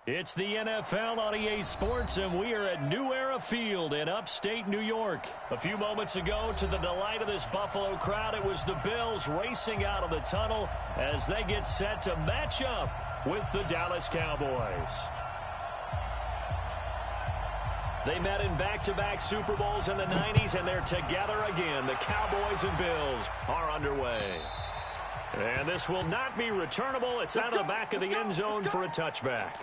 It's the NFL on EA Sports, and we are at New Era Field in upstate New York. A few moments ago, to the delight of this Buffalo crowd, it was the Bills racing out of the tunnel as they get set to match up with the Dallas Cowboys. They met in back-to-back Super Bowls in the 90s, and they're together again. The Cowboys and Bills are underway. And this will not be returnable. It's out of the back of the end zone for a touchback.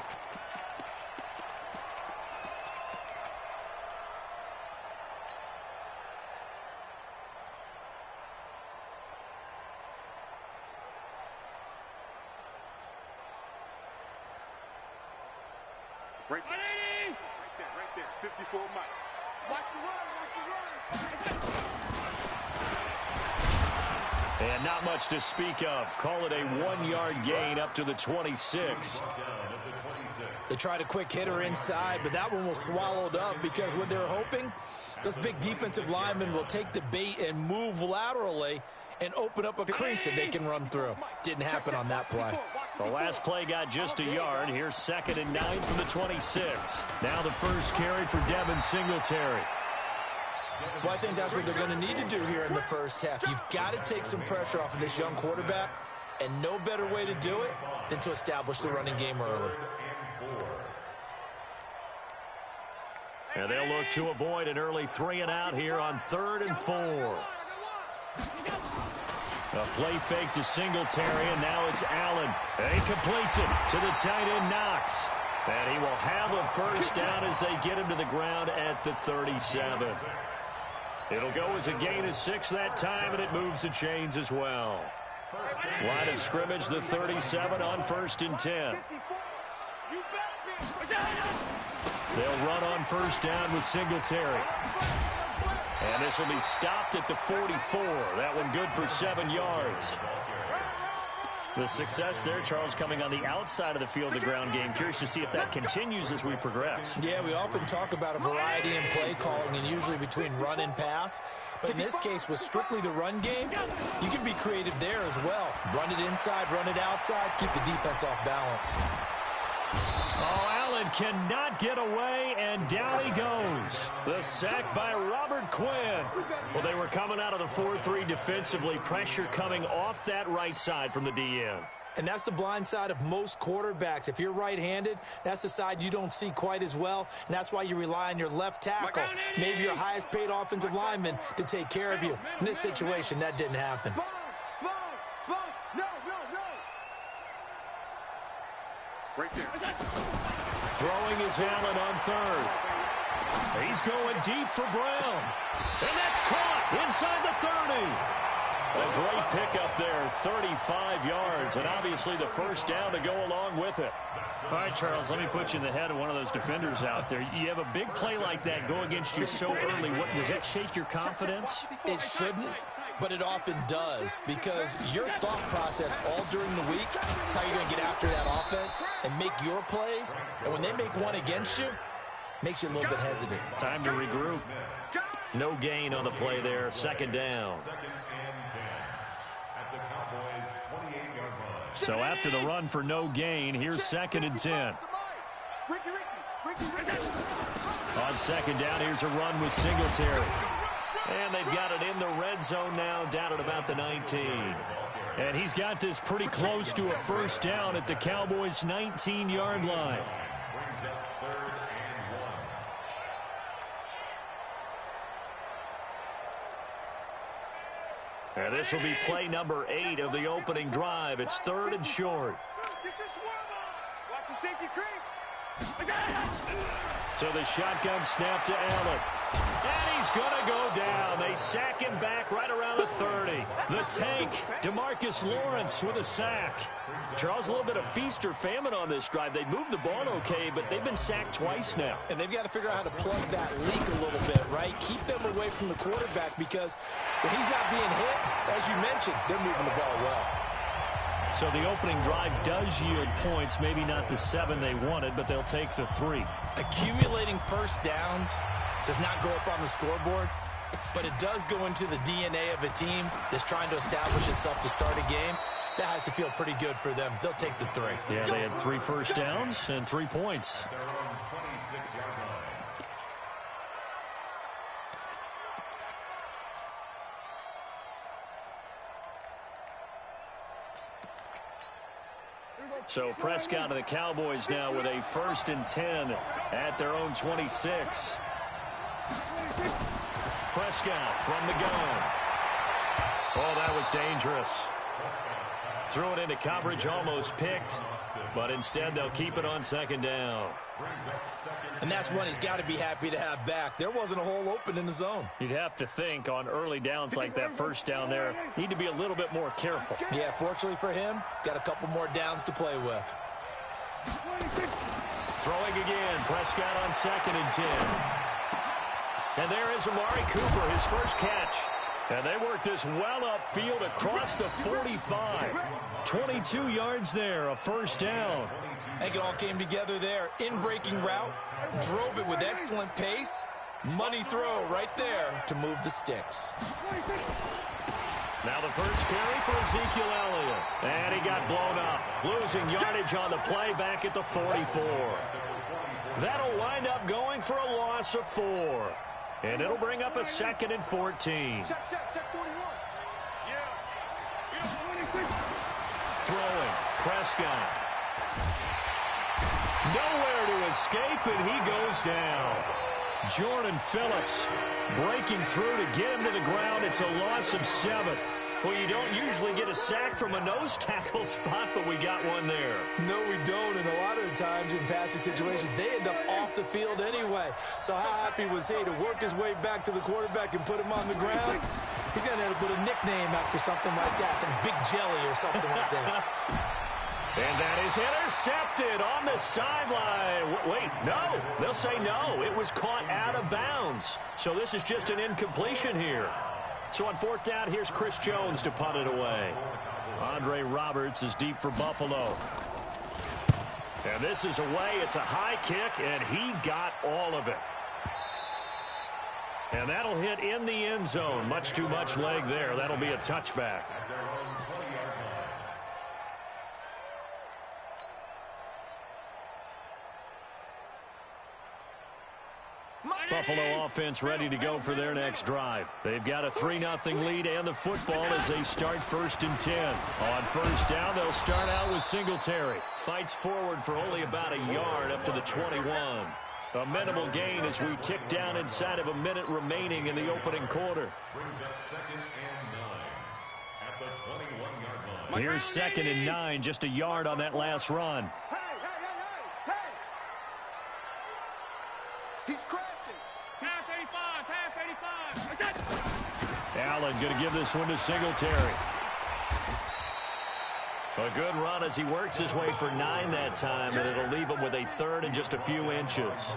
Right there, 54 Mike. Watch the run. And not much to speak of. Call it a 1-yard gain up to the 26. They tried a quick hitter inside, but that one was swallowed up because what they're hoping, those big defensive linemen will take the bait and move laterally and open up a crease that they can run through. Didn't happen on that play. The last play got just a yard. Here's 2nd and 9 from the 26. Now the first carry for Devin Singletary. Well, I think that's what they're going to need to do here in the first half. You've got to take some pressure off of this young quarterback, and no better way to do it than to establish the running game early. And they'll look to avoid an early 3-and-out here on 3rd and 4. A play fake to Singletary, and now it's Allen. And he completes it to the tight end, Knox. And he will have a first down as they get him to the ground at the 37. It'll go as a gain of 6 that time, and it moves the chains as well. Line of scrimmage, the 37 on 1st and 10. They'll run on first down with Singletary. And this will be stopped at the 44. That one good for 7 yards. The success there, Charles, coming on the outside of the field, the ground game. Curious to see if that continues as we progress. Yeah, we often talk about a variety in play calling and usually between run and pass. But in this case, with strictly the run game, you can be creative there as well. Run it inside, run it outside, keep the defense off balance. Oh, Allen cannot get away, and down he goes. The sack by Robert Quinn. Well, they were coming out of the 4-3 defensively. Pressure coming off that right side from the DN. And that's the blind side of most quarterbacks. If you're right-handed, that's the side you don't see quite as well, and that's why you rely on your left tackle, maybe your highest-paid offensive lineman, to take care of you. In this situation, that didn't happen. Right there. Throwing is Allen on 3rd. He's going deep for Brown. And that's caught inside the 30. A great pickup there, 35 yards, and obviously the first down to go along with it. All right, Charles, let me put you in the head of one of those defenders out there. You have a big play like that go against you so early. Does that shake your confidence? It shouldn't, but it often does, because your thought process all during the week is how you're going to get after that offense and make your plays. And when they make one against you, makes you a little bit hesitant. Time to regroup. No gain on the play there. 2nd down. So after the run for no gain, here's 2nd and 10. On 2nd down, here's a run with Singletary. And they've got it in the red zone now, down at about the 19. And he's got this pretty close to a first down at the Cowboys' 19-yard line. And this will be play number 8 of the opening drive. It's 3rd and short. Watch the safety creep. So the shotgun snap to Allen. And he's going to go down. They sack him back right around the 30. The tank, DeMarcus Lawrence with a sack. Charles, a little bit of feast or famine on this drive. They moved the ball okay, but they've been sacked twice now. And they've got to figure out how to plug that leak a little bit, right? Keep them away from the quarterback, because when he's not being hit, as you mentioned, they're moving the ball well. So the opening drive does yield points, maybe not the 7 they wanted, but they'll take the 3. Accumulating first downs does not go up on the scoreboard, but it does go into the DNA of a team that's trying to establish itself to start a game. That has to feel pretty good for them. They'll take the 3. Yeah, they had 3 first downs and 3 points. So Prescott and the Cowboys now with a 1st and 10 at their own 26. Prescott from the gun. Oh, that was dangerous. Threw it into coverage, almost picked, but instead they'll keep it on 2nd down. And that's one he's got to be happy to have back. There wasn't a hole open in the zone. You'd have to think on early downs like that 1st down there, need to be a little bit more careful. Yeah, fortunately for him, got a couple more downs to play with. Throwing again, Prescott on 2nd and 10. And there is Amari Cooper, his first catch. And they work this well upfield across the 45. 22 yards there, a 1st down. I think it all came together there. In-breaking route, drove it with excellent pace. Money throw right there to move the sticks. Now the first carry for Ezekiel Elliott. And he got blown up, losing yardage on the play back at the 44. That'll wind up going for a loss of 4. And it'll bring up a 2nd and 14. Check 41. Throwing, Prescott. Nowhere to escape, and he goes down. Jordan Phillips breaking through to get him to the ground. It's a loss of 7. Well, you don't usually get a sack from a nose tackle spot, but we got one there. No, we don't, and a lot of the times in passing situations, they end up off the field anyway. So how happy was he to work his way back to the quarterback and put him on the ground? He's going to have to put a nickname after something like that, some Big Jelly or something like that. And that is intercepted on the sideline. Wait, no. They'll say no. It was caught out of bounds. So this is just an incompletion here. So on 4th down, here's Chris Jones to punt it away. Andre Roberts is deep for Buffalo. And this is away. It's a high kick, and he got all of it. And that'll hit in the end zone. Much too much leg there. That'll be a touchback. Buffalo offense ready to go for their next drive. They've got a 3-0 lead and the football as they start 1st and 10. On 1st down, they'll start out with Singletary. Fights forward for only about a yard up to the 21. A minimal gain as we tick down inside of a minute remaining in the opening quarter. Here's 2nd and 9, just a yard on that last run. Hey! He's crashing. Pass 85. Allen going to give this one to Singletary. A good run as he works his way for 9 that time, and it'll leave him with a 3rd and just a few inches.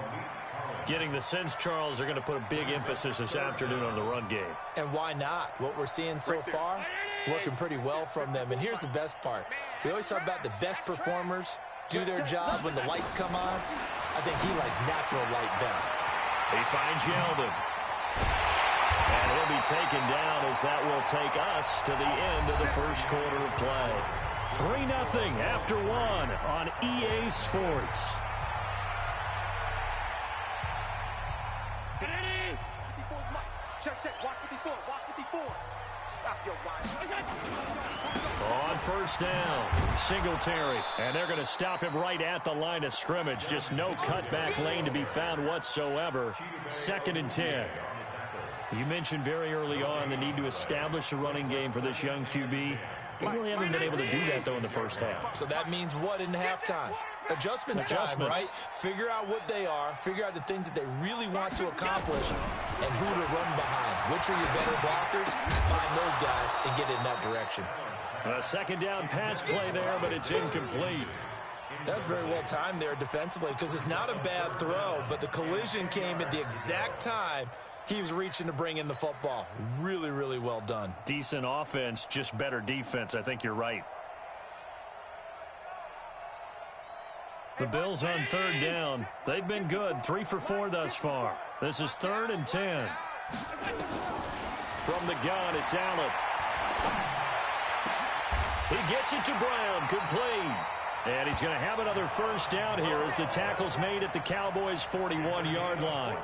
Getting the sense, Charles, they're going to put a big emphasis this afternoon on the run game. And why not? What we're seeing so far, it's working pretty well from them. And here's the best part. We always talk about the best performers do their job when the lights come on. I think he likes natural light best. He finds Yeldon. And he'll be taken down as that will take us to the end of the first quarter of play. 3-0 after 1 on EA Sports. Check. Watch 54. Stop your watch. On 1st down, Singletary. And they're going to stop him right at the line of scrimmage. Just no cutback lane to be found whatsoever. 2nd and 10. You mentioned very early on the need to establish a running game for this young QB. They really haven't been able to do that, though, in the first half. So that means what in halftime? Adjustments time, right? Figure out what they are, figure out the things that they really want to accomplish, and who to run behind. Which are your better blockers? Find those guys and get in that direction. A 2nd down pass play there, but it's incomplete. That's very well timed there defensively because it's not a bad throw, but the collision came at the exact time he was reaching to bring in the football. Really, really well done. Decent offense, just better defense. I think you're right. The Bills on 3rd down. They've been good. 3 for 4 thus far. This is 3rd and 10. From the gun, it's Allen. He gets it to Brown. Complete. And he's going to have another first down here as the tackle's made at the Cowboys' 41-yard line.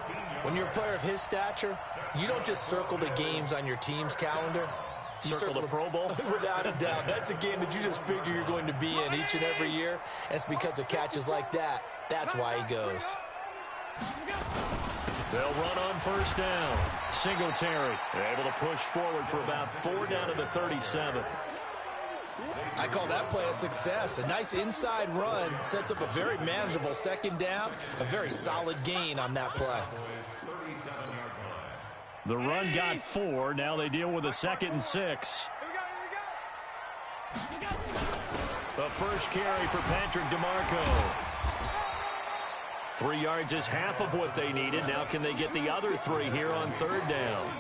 When you're a player of his stature, you don't just circle the games on your team's calendar. You circle the Pro Bowl? Without a doubt. That's a game that you just figure you're going to be in each and every year. And it's because of catches like that. That's why he goes. They'll run on first down. Singletary able to push forward for about 4 down to the 37. I call that play a success. A nice inside run sets up a very manageable second down. A very solid gain on that play. The run got 4. Now they deal with a 2nd and 6. The first carry for Patrick DeMarco. 3 yards is half of what they needed. Now can they get the other 3 here on third down?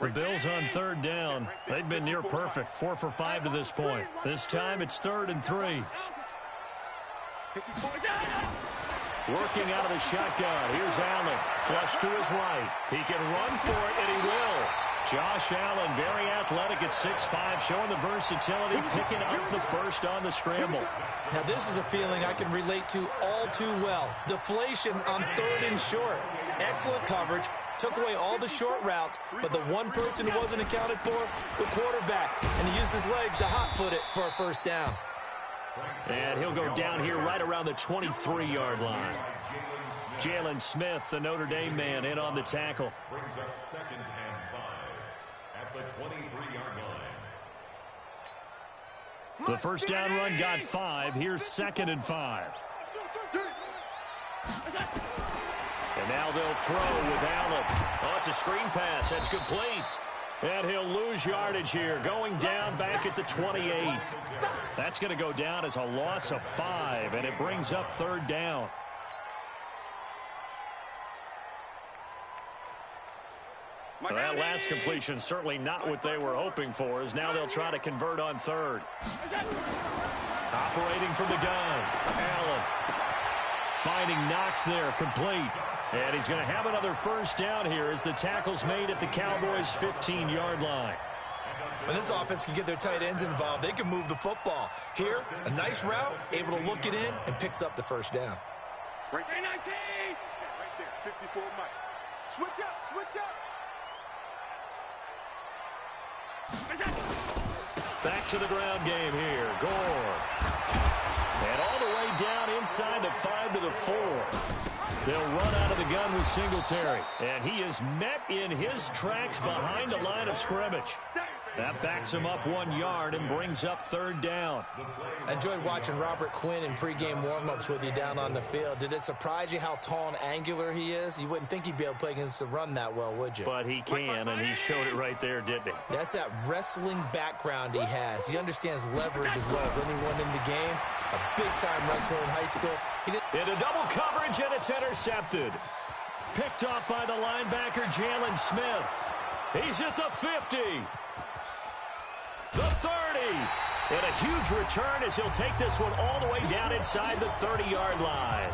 The Bills on third down. They've been near perfect. 4 for 5 to this point. This time it's 3rd and 3. Working out of the shotgun. Here's Allen. Flush to his right. He can run for it, and he will. Josh Allen, very athletic at 6'5", showing the versatility, picking up the first on the scramble. Now, this is a feeling I can relate to all too well. Deflation on 3rd and short. Excellent coverage. Took away all the short routes, but the one person who wasn't accounted for, the quarterback. And he used his legs to hot-foot it for a first down. And he'll go down here right around the 23-yard line. Jalen Smith, the Notre Dame man, in on the tackle. Brings up 2nd and 5 at the 23-yard line. The first down run got 5. Here's 2nd and 5. And now they'll throw with Allen. Oh, it's a screen pass. That's complete. And he'll lose yardage here. Going down back at the 28. That's going to go down as a loss of 5, and it brings up 3rd down. Well, that last completion certainly not what they were hoping for, as now they'll try to convert on 3rd. Operating from the gun. Allen finding Knox there, complete. And he's going to have another first down here as the tackle's made at the Cowboys' 15-yard line. When this offense can get their tight ends involved, they can move the football. Here, a nice route, able to look it in, and picks up the first down. Right there, 19. Right there, 54 Mike. Switch up, switch up. Back to the ground game here. Gore. And all the way down inside the 5 to the 4. They'll run out of the gun with Singletary. And he is met in his tracks behind the line of scrimmage. That backs him up 1 yard and brings up 3rd down. I enjoyed watching Robert Quinn in pregame warm-ups with you down on the field. Did it surprise you how tall and angular he is? You wouldn't think he'd be able to play against the run that well, would you? But he can, and he showed it right there, didn't he? That's that wrestling background he has. He understands leverage as well as anyone in the game. A big-time wrestler in high school. Into double coverage, and it's intercepted. Picked off by the linebacker, Jalen Smith. He's at the 50. The 30. And a huge return as he'll take this one all the way down inside the 30-yard line.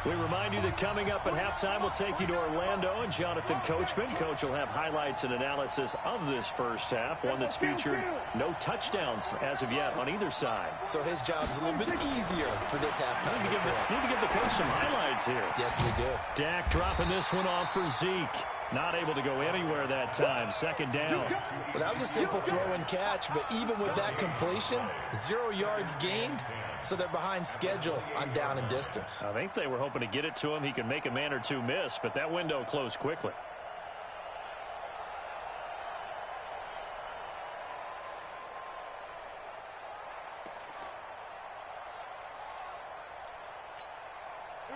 We remind you that coming up at halftime, we'll take you to Orlando and Jonathan Coachman. Coach will have highlights and analysis of this first half, one that's featured no touchdowns as of yet on either side. So his job's a little bit easier for this halftime. Need to give the coach some highlights here. Yes, we do. Dak dropping this one off for Zeke. Not able to go anywhere that time. 2nd down. Well, that was a simple throw and catch, but even with that completion, 0 yards gained, so they're behind schedule on down and distance. I think they were hoping to get it to him. He could make a man or two miss, but that window closed quickly.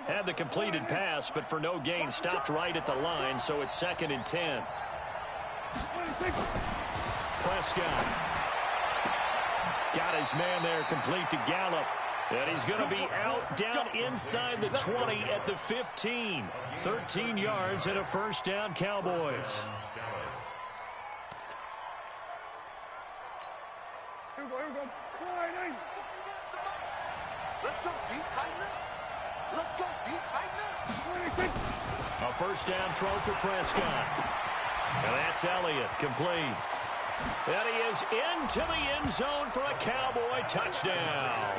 Had the completed pass, but for no gain, stopped right at the line, so it's 2nd and 10. Prescott got his man there, complete to Gallup. And he's going to be out down inside the 20 at the 15. 13 yards and a first down, Cowboys. Here we go. Let's go, deep. A first down throw for Prescott. And that's Elliott, complete. And he is into the end zone for a Cowboy touchdown.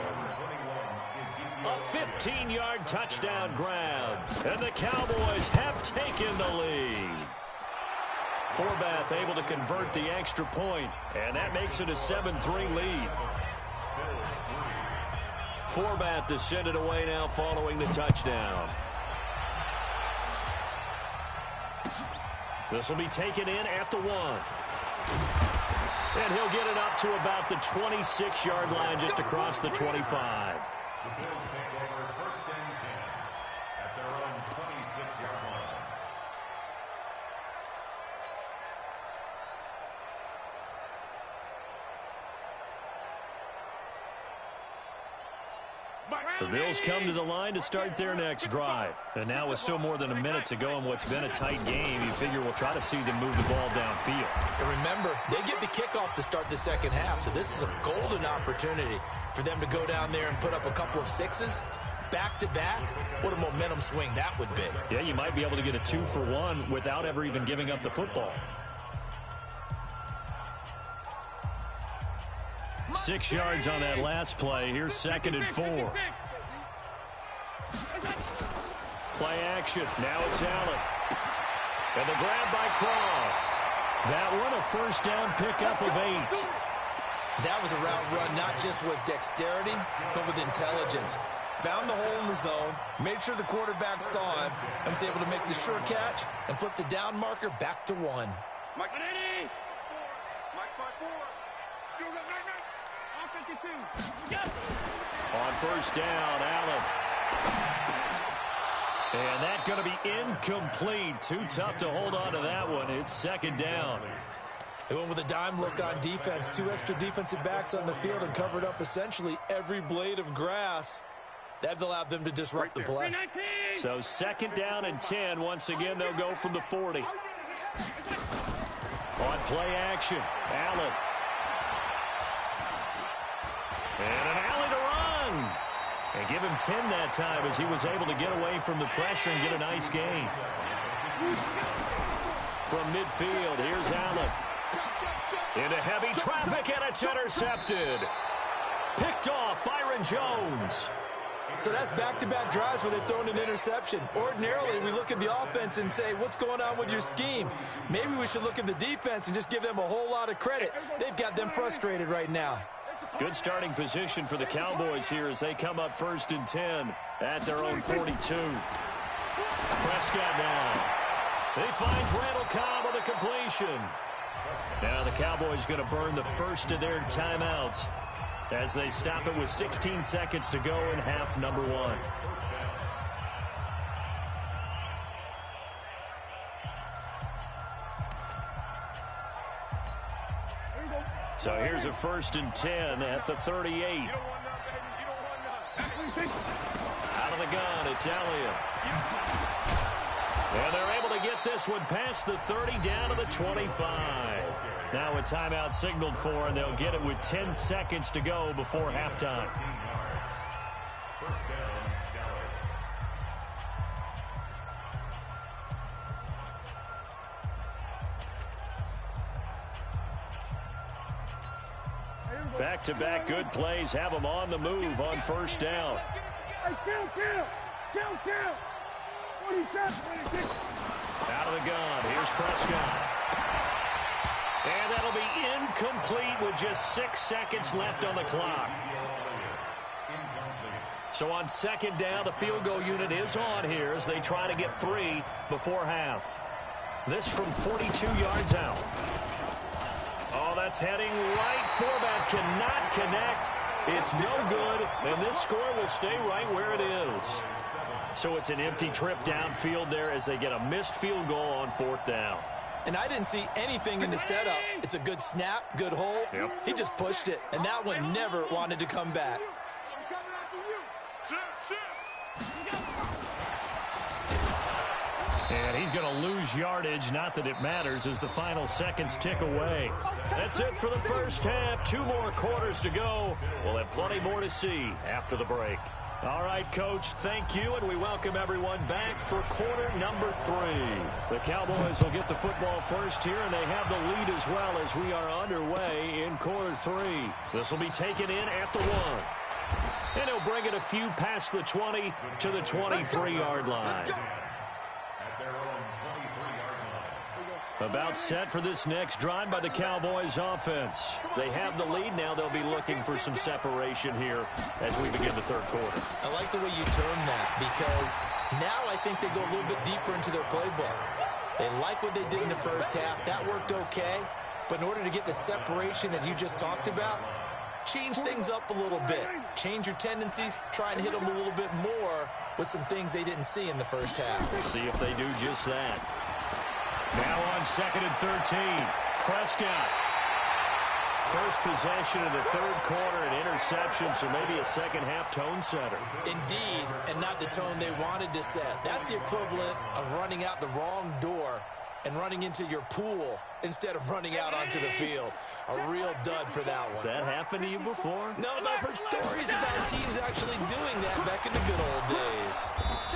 A 15-yard touchdown grab. And the Cowboys have taken the lead. Forbath able to convert the extra point, and that makes it a 7-3 lead. Forbath to send it away now following the touchdown. This will be taken in at the 1. And he'll get it up to about the 26-yard line just across the 25. The Bills take over first and 10 at their own 26-yard line. The Bills come to the line to start their next drive. And now with still more than a minute to go in what's been a tight game, you figure we'll try to see them move the ball downfield. And remember, they get the kickoff to start the second half, so this is a golden opportunity for them to go down there and put up a couple of sixes back-to-back. What a momentum swing that would be. Yeah, you might be able to get a 2-for-1 without ever even giving up the football. 6 yards on that last play. Here's 2nd and 4. Play action. Now it's Allen. And the grab by Croft. That one a first down pickup of 8. That was a route run not just with dexterity, but with intelligence. Found the hole in the zone, made sure the quarterback saw him, and was able to make the sure catch and flip the down marker back to 1. Mike, 180. Mike 5-4. On first down, Allen. And that's going to be incomplete. Too tough to hold on to that one. It's 2nd down. They went with a dime look on defense. 2 extra defensive backs on the field and covered up essentially every blade of grass. That allowed them to disrupt the play. So 2nd down and 10. Once again, they'll go from the 40. On play action, Allen. And an alley to run. And give him 10 that time as he was able to get away from the pressure and get a nice gain. From midfield, here's Allen. Into heavy traffic, and it's intercepted. Picked off Byron Jones. So that's back-to-back drives where they've thrown an interception. Ordinarily, we look at the offense and say, what's going on with your scheme? Maybe we should look at the defense and just give them a whole lot of credit. They've got them frustrated right now. Good starting position for the Cowboys here as they come up 1st and 10 at their own 42. Prescott now. He finds Randall Cobb with a completion. Now the Cowboys going to burn the first of their timeouts as they stop it with 16 seconds to go in half number 1. So here's a 1st and 10 at the 38. Out of the gun, it's Elliott. And they're able to get this one past the 30 down to the 25. Now a timeout signaled for, and they'll get it with 10 seconds to go before halftime. First down, Dallas. Back-to-back good plays have them on the move on first down. Out of the gun, here's Prescott. And that'll be incomplete with just 6 seconds left on the clock. So on 2nd down, the field goal unit is on here as they try to get 3 before half. This from 42 yards out. Oh, that's heading right. Forbath cannot connect. It's no good, and this score will stay right where it is. So it's an empty trip downfield there as they get a missed field goal on 4th down. And I didn't see anything in the setup. It's a good snap, good hold. Yep. He just pushed it, and that one never wanted to come back. And he's going to lose yardage, not that it matters, as the final seconds tick away. That's it for the first half. 2 more quarters to go. We'll have plenty more to see after the break. All right, Coach, thank you, and we welcome everyone back for quarter number 3. The Cowboys will get the football first here, and they have the lead as well as we are underway in quarter 3. This will be taken in at the 1. And he'll bring it a few past the 20 to the 23-yard line. About set for this next drive by the Cowboys offense. They have the lead. Now they'll be looking for some separation here as we begin the third quarter. I like the way you term that, because now I think they go a little bit deeper into their playbook. They like what they did in the first half. That worked okay. But in order to get the separation that you just talked about, change things up a little bit. Change your tendencies. Try and hit them a little bit more with some things they didn't see in the first half. See if they do just that. Now on 2nd and 13, Prescott. First possession of the third quarter, an interception, so maybe a second-half tone setter. Indeed, and not the tone they wanted to set. That's the equivalent of running out the wrong door and running into your pool instead of running out onto the field. A real dud for that one. Has that happened to you before? No, but I've heard stories about teams actually doing that back in the good old days.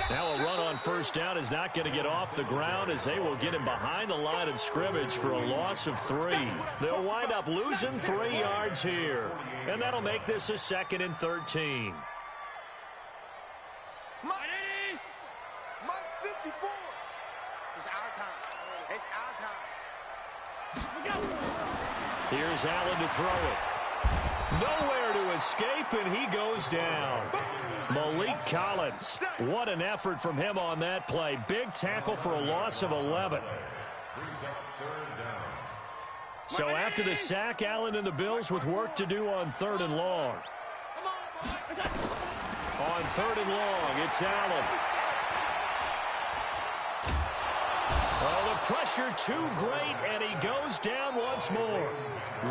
Now a run on first down is not going to get off the ground as they will get him behind the line of scrimmage for a loss of 3. They'll wind up losing 3 yards here. And that'll make this a 2nd and 13. Mike 54. It's our time. It's our time. Here's Allen to throw it. Nowhere to escape, and he goes down. Malik Collins. What an effort from him on that play. Big tackle for a loss of 11. So after the sack, Allen and the Bills with work to do on 3rd and long. On 3rd and long, it's Allen. Oh, the pressure too great, and he goes down once more.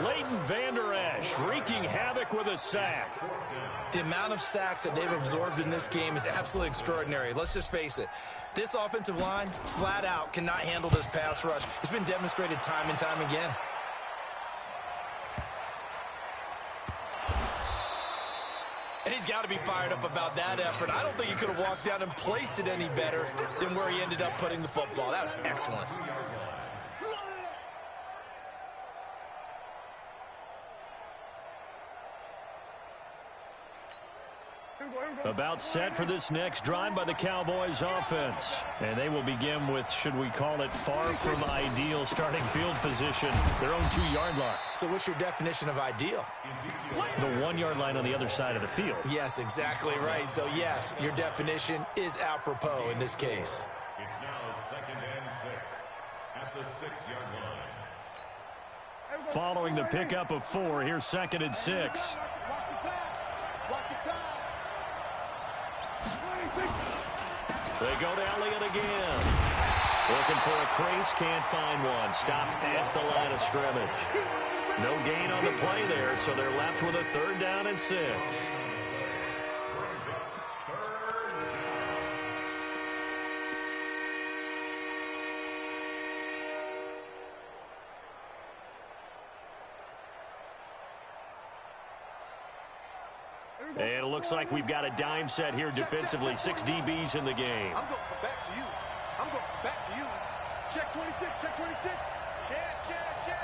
Leighton Vander Esch wreaking havoc with a sack. The amount of sacks that they've absorbed in this game is absolutely extraordinary. Let's just face it. This offensive line, flat out, cannot handle this pass rush. It's been demonstrated time and time again. And he's got to be fired up about that effort. I don't think he could have walked down and placed it any better than where he ended up putting the football. That was excellent. About set for this next drive by the Cowboys offense. And they will begin with, should we call it, far from ideal starting field position, their own 2-yard line. So what's your definition of ideal? The 1-yard line on the other side of the field. Yes, exactly right. So yes, your definition is apropos in this case. It's now 2nd and 6 at the 6-yard line. Following the pickup of 4, here's 2nd and 6. Watch the pass. Watch the pass. They go to Elliott again. Looking for a crease, can't find one. Stopped at the line of scrimmage. No gain on the play there, so they're left with a 3rd down and 6. And it looks like we've got a dime set here defensively. 6 DBs in the game. I'm going back to you. I'm going back to you. Check 26. Check 26. Check.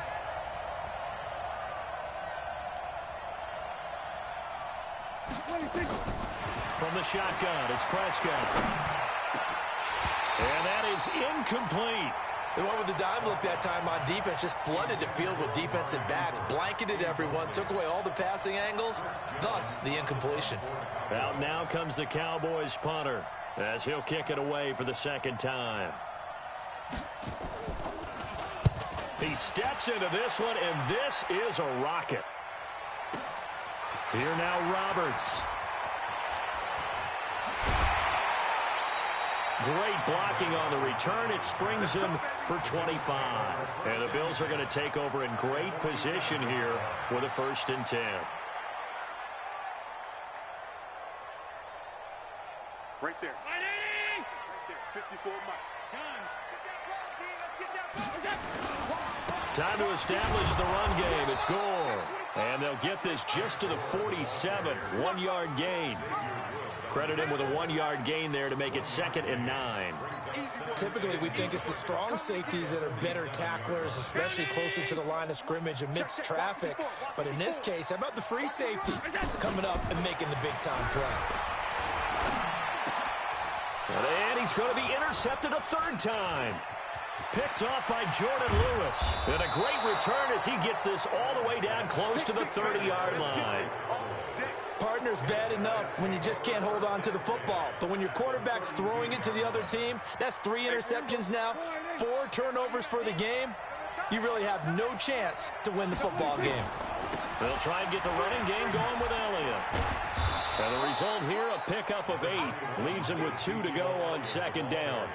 From the shotgun, it's Prescott. And that is incomplete. They went with the dime look that time on defense, just flooded the field with defensive backs, blanketed everyone, took away all the passing angles, thus the incompletion. Out now comes the Cowboys punter as he'll kick it away for the 2nd time. He steps into this one, and this is a rocket. Here now Roberts. Great blocking on the return. It springs him for 25. And the Bills are going to take over in great position here with a 1st and 10. Right there. Right there. 54 Mike. Time to establish the run game. It's Gore. And they'll get this just to the 47. 1-yard gain. Credit him with a 1-yard gain there to make it 2nd and 9. Typically, we think it's the strong safeties that are better tacklers, especially closer to the line of scrimmage amidst traffic. But in this case, how about the free safety coming up and making the big-time play? And he's going to be intercepted a 3rd time. Picked off by Jordan Lewis. And a great return as he gets this all the way down close to the 30-yard line. Partner's bad enough when you just can't hold on to the football. But when your quarterback's throwing it to the other team, that's 3 interceptions now, 4 turnovers for the game. You really have no chance to win the football game. They'll try and get the running game going with Elliott. And the result here, a pickup of 8. Leaves him with 2 to go on 2nd down.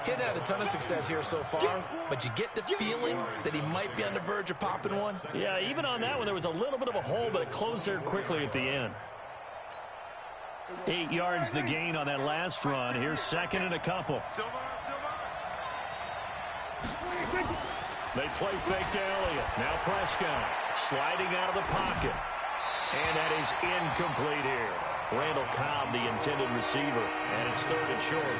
He hadn't had a ton of success here so far, but you get the feeling that he might be on the verge of popping one. Yeah, even on that one, there was a little bit of a hole, but it closed there quickly at the end. 8 yards the gain on that last run. Here's 2nd and a couple. They play fake to Elliott. Now Prescott sliding out of the pocket. And that is incomplete here. Randall Cobb, the intended receiver, and it's 3rd and short.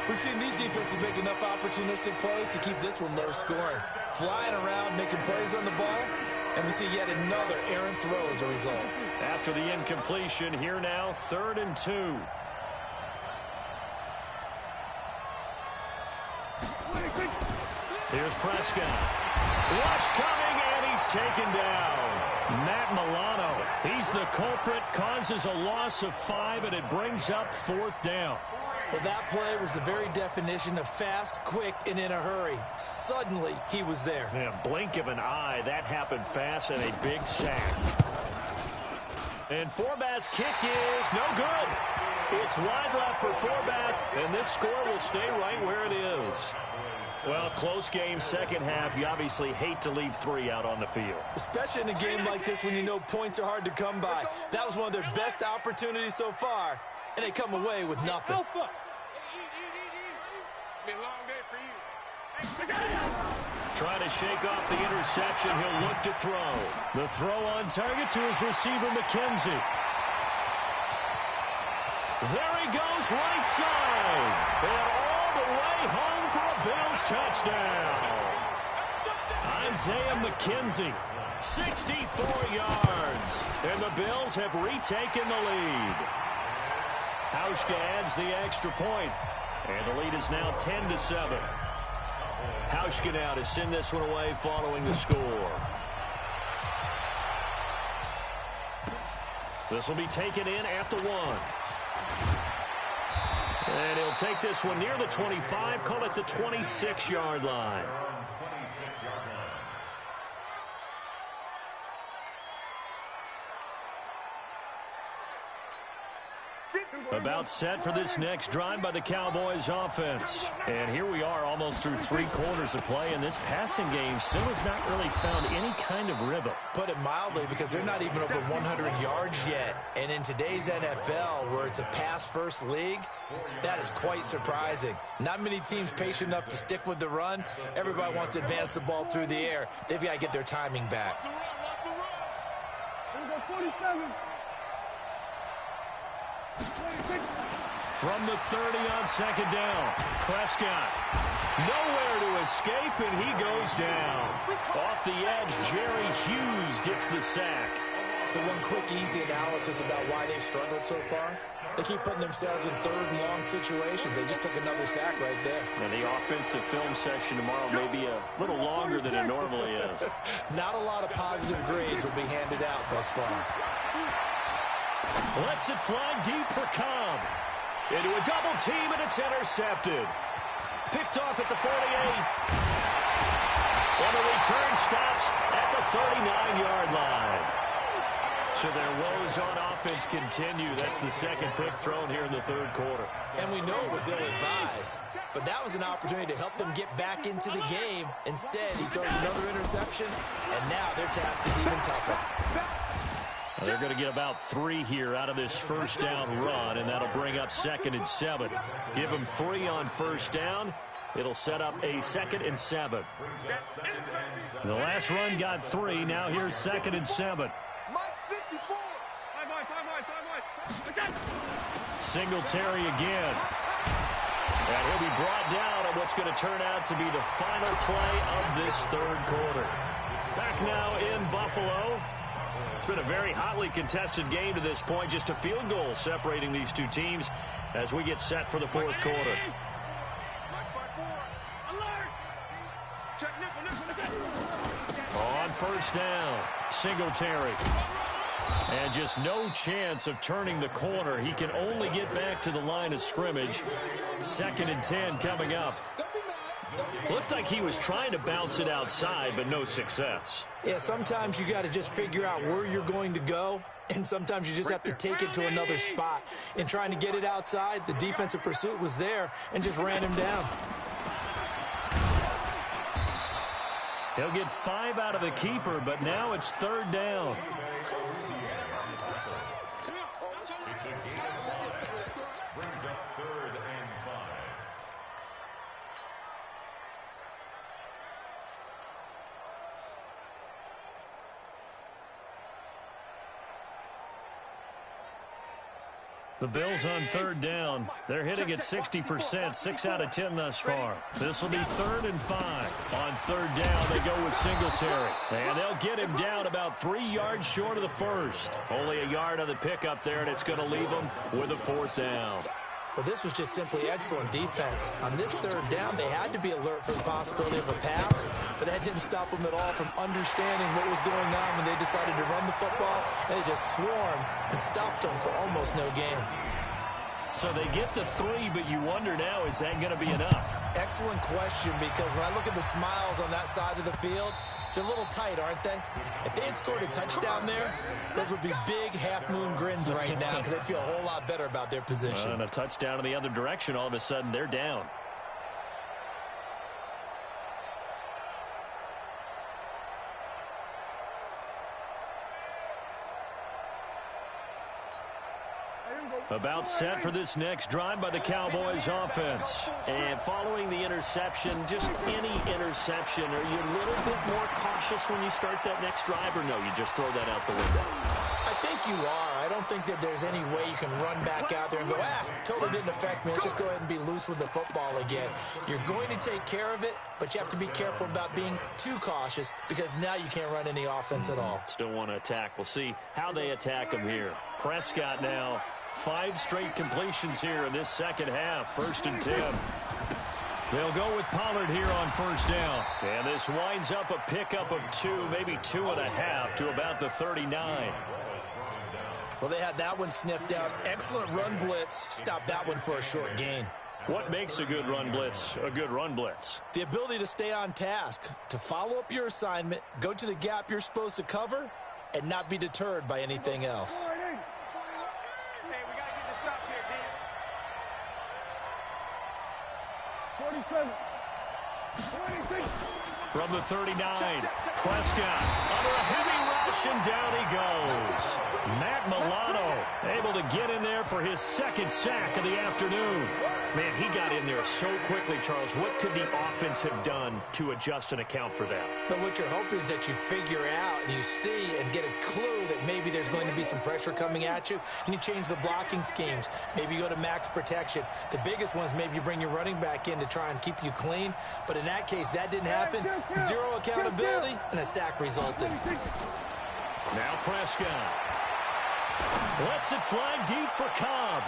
We've seen these defenses make enough opportunistic plays to keep this one low scoring. Flying around, making plays on the ball, and we see yet another errant throw as a result. After the incompletion, here now, 3rd and 2. Here's Prescott. Rush coming, and he's taken down. Matt Milano, he's the culprit, causes a loss of 5, and it brings up 4th down. Well, that play was the very definition of fast, quick, and in a hurry. Suddenly, he was there. Yeah, blink of an eye, that happened fast, and a big sack. And Forbath's kick is no good. It's wide left for Forbath, and this score will stay right where it is. Well, close game, 2nd half. You obviously hate to leave 3 out on the field. Especially in a game like this when you know points are hard to come by. That was one of their best opportunities so far, and they come away with nothing. It's been a long day for you. Trying to shake off the interception. He'll look to throw. The throw on target to his receiver, McKenzie. There he goes, right side. And all the way home for a Bills touchdown. Isaiah McKenzie, 64 yards. And the Bills have retaken the lead. Hauschka adds the extra point. And the lead is now 10-7. Hauschka now to send this one away following the score. This will be taken in at the 1. And he'll take this one near the 25, call it the 26-yard line. About set for this next drive by the Cowboys offense. And here we are almost through 3 quarters of play, and this passing game still has not really found any kind of rhythm. Put it mildly, because they're not even over 100 yards yet. And in today's NFL, where it's a pass-first league, that is quite surprising. Not many teams patient enough to stick with the run. Everybody wants to advance the ball through the air. They've got to get their timing back. From the 30 on 2nd down, Prescott nowhere to escape, and he goes down. Off the edge, Jerry Hughes gets the sack. So one quick, easy analysis about why they've struggled so far. They keep putting themselves in 3rd and long situations. They just took another sack right there. And the offensive film session tomorrow may be a little longer than it normally is. Not a lot of positive grades will be handed out thus far. Lets it fly deep for Cobb. Into a double team, and it's intercepted. Picked off at the 48. And the return stops at the 39-yard line. So their woes on offense continue. That's the 2nd pick thrown here in the 3rd quarter. And we know it was ill-advised, but that was an opportunity to help them get back into the game. Instead, he throws another interception, and now their task is even tougher. They're going to get about 3 here out of this first down run, and that'll bring up 2nd and 7. Give them 3 on first down. It'll set up a 2nd and 7. The last run got 3. Now here's 2nd and 7. Singletary again. And he'll be brought down on what's going to turn out to be the final play of this third quarter. Back now in Buffalo. It's been a very hotly contested game to this point. Just a field goal separating these two teams as we get set for the fourth quarter. On first down, Singletary. And just no chance of turning the corner. He can only get back to the line of scrimmage. 2nd and 10 coming up. Looked like he was trying to bounce it outside, but no success. Yeah, sometimes you got to just figure out where you're going to go, and sometimes you just have to take it to another spot. In trying to get it outside, the defensive pursuit was there and just ran him down. He'll get 5 out of the keeper, but now it's 3rd down. Brings up 3rd and 5. The Bills on 3rd down. They're hitting at 60%, 6 out of 10 thus far. This will be 3rd and 5. On 3rd down, they go with Singletary. And they'll get him down about 3 yards short of the first. Only a yard on the pickup there, and it's going to leave them with a 4th down. Well, this was just simply excellent defense. On this 3rd down, they had to be alert for the possibility of a pass, but that didn't stop them at all from understanding what was going on when they decided to run the football, and they just swarmed and stopped them for almost no gain. So they get the 3, but you wonder now, is that going to be enough? Excellent question, because when I look at the smiles on that side of the field, they're a little tight, aren't they? If they had scored a touchdown there, those would be big half-moon grins right now because they'd feel a whole lot better about their position. And a touchdown in the other direction, all of a sudden, they're down. About set for this next drive by the Cowboys offense. And following the interception, just any interception, are you a little bit more cautious when you start that next drive, or no, you just throw that out the window? I think you are. I don't think that there's any way you can run back out there and go, totally didn't affect me. Let's just go ahead and be loose with the football again. You're going to take care of it, but you have to be careful about being too cautious because now you can't run any offense at all. Still want to attack. We'll see how they attack them here. Prescott now. 5 straight completions here in this second half. 1st and 10. They'll go with Pollard here on 1st down. And this winds up a pickup of 2, maybe 2.5 to about the 39. Well, they had that one sniffed out. Excellent run blitz. Stopped that one for a short gain. What makes a good run blitz a good run blitz? The ability to stay on task, to follow up your assignment, go to the gap you're supposed to cover, and not be deterred by anything else. From the 39, Prescott under a heavy rush, and down he goes. Matt Milano able to get in there for his 2nd sack of the afternoon. Man, he got in there so quickly, Charles. What could the offense have done to adjust and account for that? But what you're hoping is that you figure out and you see and get a clue that maybe there's going to be some pressure coming at you, and you change the blocking schemes. Maybe you go to max protection. The biggest one is maybe you bring your running back in to try and keep you clean. But in that case, that didn't happen. 0 accountability, and a sack resulted. Now Prescott lets it fly deep for Cobb.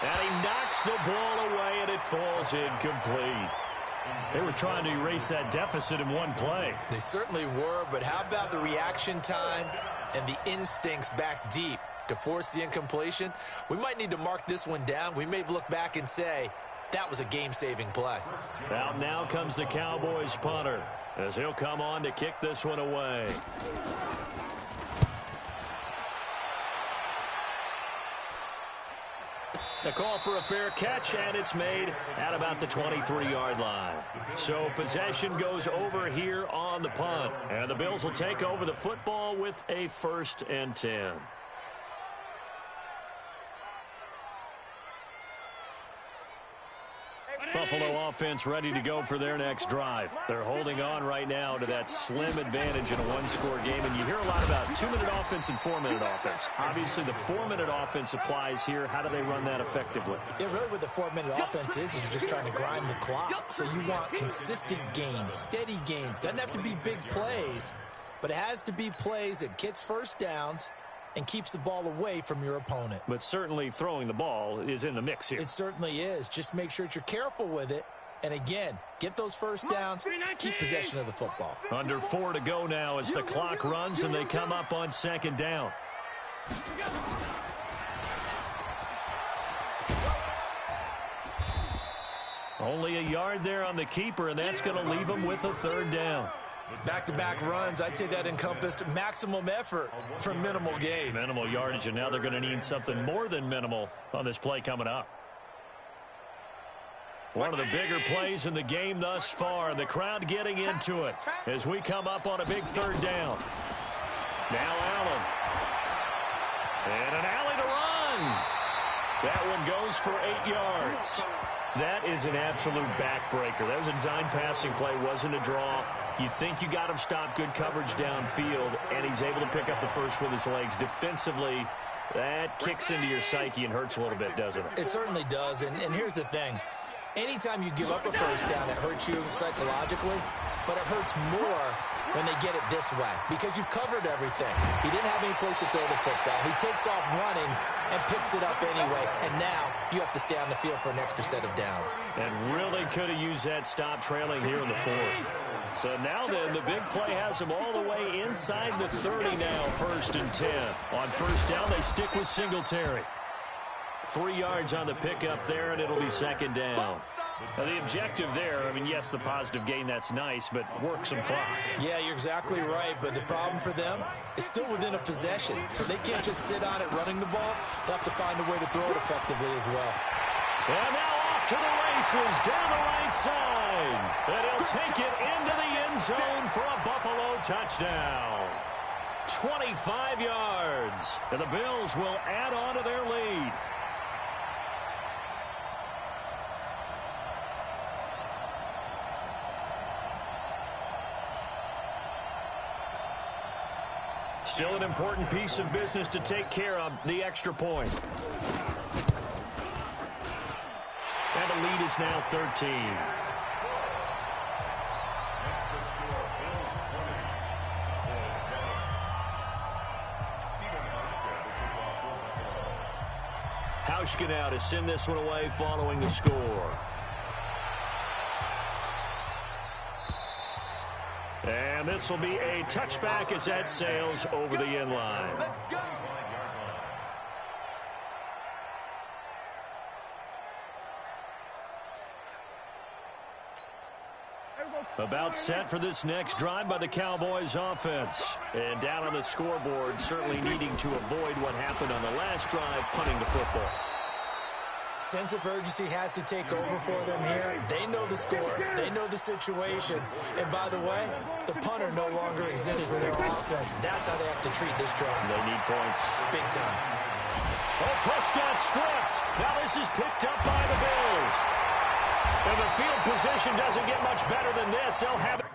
And he knocks the ball away, and it falls incomplete. They were trying to erase that deficit in one play. They certainly were, but how about the reaction time and the instincts back deep to force the incompletion? We might need to mark this one down. We may look back and say, that was a game-saving play. Out now comes the Cowboys punter as he'll come on to kick this one away. A call for a fair catch, and it's made at about the 23-yard line. So possession goes over here on the punt, and the Bills will take over the football with a 1st and 10. Hey, Buffalo offense ready to go for their next drive. They're holding on right now to that slim advantage in a one-score game, and you hear a lot about 2-minute offense and 4-minute offense. Obviously, the 4-minute offense applies here. How do they run that effectively? Yeah, really what the 4-minute offense is you're just trying to grind the clock. So you want consistent gains, steady gains. Doesn't have to be big plays, but it has to be plays that gets first downs and keeps the ball away from your opponent. But certainly throwing the ball is in the mix here. It certainly is. Just make sure that you're careful with it. And again, get those first downs, keep possession of the football. Under 4 to go now as the clock runs and they come up on 2nd down. Only a yard there on the keeper, and that's going to leave them with a 3rd down. Back-to-back runs, I'd say that encompassed maximum effort for minimal gain. Minimal yardage, and now they're going to need something more than minimal on this play coming up. One of the bigger plays in the game thus far, the crowd getting into it as we come up on a big 3rd down. Now Allen. And an alley to run. That one goes for 8 yards. That is an absolute backbreaker. That was a design passing play, wasn't a draw. You think you got him stopped, good coverage downfield, and he's able to pick up the first with his legs. Defensively, that kicks into your psyche and hurts a little bit, doesn't it? It certainly does, and here's the thing. Anytime you give up a first down, it hurts you psychologically, but it hurts more when they get it this way because you've covered everything. He didn't have any place to throw the football. He takes off running and picks it up anyway, and now you have to stay on the field for an extra set of downs. And really could have used that stop trailing here in the 4th. So now then, the big play has them all the way inside the 30 now, 1st and 10. On 1st down, they stick with Singletary. 3 yards on the pickup there, and it'll be 2nd down. Now, the objective there, I mean, yes, the positive gain, that's nice, but work some clock. Yeah, you're exactly right, but the problem for them is still within a possession, so they can't just sit on it running the ball. They'll have to find a way to throw it effectively as well. And now off to the races down the right side. And he'll take it into the end zone for a Buffalo touchdown. 25 yards. And the Bills will add on to their lead. Still an important piece of business to take care of, the extra point. And the lead is now 13. Hauschka now to send this one away following the score. And this will be a touchback as that sails over the end line. About set for this next drive by the Cowboys offense. And down on the scoreboard, certainly needing to avoid what happened on the last drive, punting the football. Sense of urgency has to take over for them here. They know the score. They know the situation. And by the way, the punter no longer exists for their offense. That's how they have to treat this drive. They need points. Big time. Oh, Prescott stripped. Now this is picked up by the Bills. And the field position doesn't get much better than this. They'll have it.